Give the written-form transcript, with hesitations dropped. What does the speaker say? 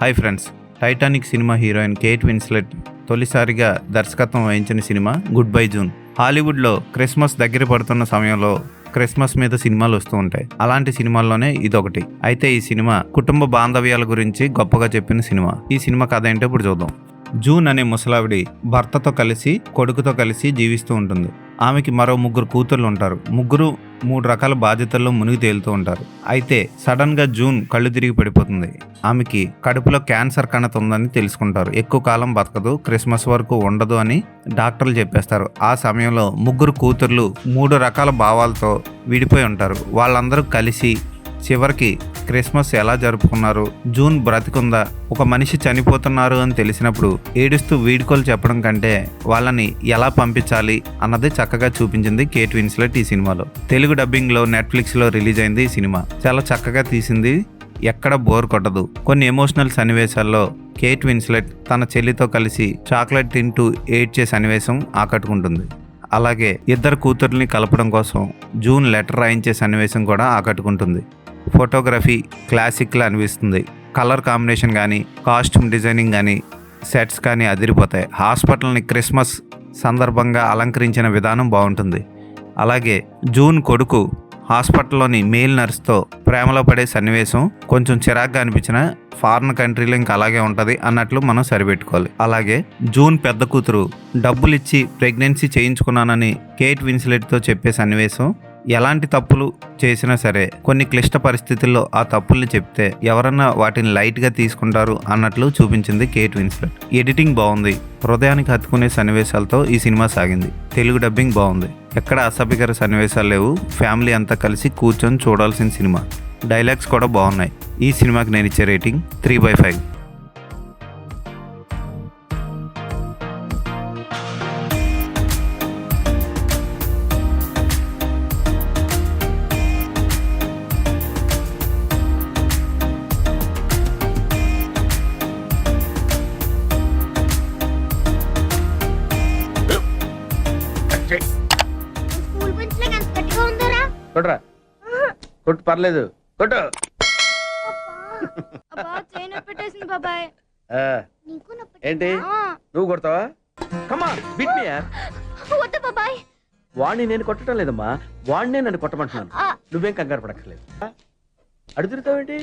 Hi friends, Titanic cinema heroine Kate Winslet తొలిసారిగా దర్శకత్వం వహించిన సినిమా గుడ్ బై జూన్. హాలీవుడ్లో క్రిస్మస్ దగ్గర పడుతున్న సమయంలో క్రిస్మస్ మీద సినిమాలు వస్తూ ఉంటాయి. అలాంటి సినిమాల్లోనే ఇదొకటి. అయితే ఈ సినిమా కుటుంబ బాంధవ్యాల గురించి గొప్పగా చెప్పిన సినిమా. ఈ సినిమా కథ ఏంటో ఇప్పుడు చూద్దాం. జూన్ అనే ముసలావిడి భర్తతో కలిసి కొడుకుతో కలిసి జీవిస్తూ ఉంటుంది. ఆమెకి మరో 3 కూతుర్లు ఉంటారు. ముగ్గురు 3 రకాల బాధ్యతల్లో మునిగి తేలుతూ ఉంటారు. అయితే సడన్ గా జూన్ కళ్ళు తిరిగి పడిపోతుంది. ఆమెకి కడుపులో క్యాన్సర్ కణత ఉందని తెలుసుకుంటారు. ఎక్కువ కాలం బతకదు, క్రిస్మస్ వరకు ఉండదు అని డాక్టర్లు చెప్పేస్తారు. ఆ సమయంలో 3 కూతుర్లు 3 రకాల భావాలతో విడిపోయి ఉంటారు. వాళ్ళందరూ కలిసి చివరికి క్రిస్మస్ ఎలా జరుపుకున్నారు, జూన్ బ్రతికుందా, ఒక మనిషి చనిపోతున్నారు అని తెలిసినప్పుడు ఏడుస్తూ వీడ్కోలు చెప్పడం కంటే వాళ్ళని ఎలా పంపించాలి అన్నది చక్కగా చూపించింది కేట్ విన్స్లెట్ ఈ సినిమాలో. తెలుగు డబ్బింగ్లో నెట్ఫ్లిక్స్లో రిలీజ్ అయింది ఈ సినిమా. చాలా చక్కగా తీసింది, ఎక్కడ బోర్ కొట్టదు. కొన్ని ఎమోషనల్ సన్నివేశాల్లో కేట్ విన్స్లెట్ తన చెల్లితో కలిసి చాక్లెట్ తింటూ ఏడ్చే సన్నివేశం ఆకట్టుకుంటుంది. అలాగే 2 కూతుర్ని కలపడం కోసం జూన్ లెటర్ రాయించే సన్నివేశం కూడా ఆకట్టుకుంటుంది. ఫోటోగ్రఫీ క్లాసిక్లా అనిపిస్తుంది. కలర్ కాంబినేషన్ కానీ, కాస్ట్యూమ్ డిజైనింగ్ కానీ, సెట్స్ కానీ అదిరిపోతాయి. హాస్పిటల్ని క్రిస్మస్ సందర్భంగా అలంకరించిన విధానం బాగుంటుంది. అలాగే జూన్ కొడుకు హాస్పిటల్లోని మేల్ నర్స్తో ప్రేమలో పడే సన్నివేశం కొంచెం చిరాగ్గా అనిపించిన ఫారిన్ కంట్రీలో ఇంకా అలాగే ఉంటుంది అన్నట్లు మనం సరిపెట్టుకోవాలి. అలాగే జూన్ పెద్ద కూతురు డబ్బులిచ్చి ప్రెగ్నెన్సీ చేయించుకున్నానని కేట్ విన్స్లెట్తో చెప్పే సన్నివేశం, ఎలాంటి తప్పులు చేసినా సరే కొన్ని క్లిష్ట పరిస్థితుల్లో ఆ తప్పుల్ని చెప్తే ఎవరన్నా వాటిని లైట్గా తీసుకుంటారు అన్నట్లు చూపించింది కేట్ విన్స్లెట్. ఎడిటింగ్ బాగుంది, హృదయానికి హత్తుకునే సన్నివేశాలతో ఈ సినిమా సాగింది. తెలుగు డబ్బింగ్ బాగుంది, ఎక్కడ అసభ్యకర సన్నివేశాలు లేవు. ఫ్యామిలీ అంతా కలిసి కూర్చొని చూడాల్సిన సినిమా. డైలాగ్స్ కూడా బాగున్నాయి. ఈ సినిమాకి నేను ఇచ్చే రేటింగ్ 3/5. స్కూల్ బెంచ్ లో ఎంత గట్టిగా ఉందరా? కొట్రా, కొట్టు, పర్లేదు, కొట్టు. అబ్బా చైన్ పెట్టేసింది బాబాయ్. ఆ, నీకు నొప్పి ఏంటి నువ్వు కొడతావా? కమా బిట్ మీ యార్. వద్దు బాబాయ్. వాణ్ణి నేను కొట్టడం లేదమ్మా, వాణ్ణే నన్ను కొట్టమంటున్నాను. నువ్వేం కంగారు పడక్కర్లేదు. అడు తిరుగుతావేంటి?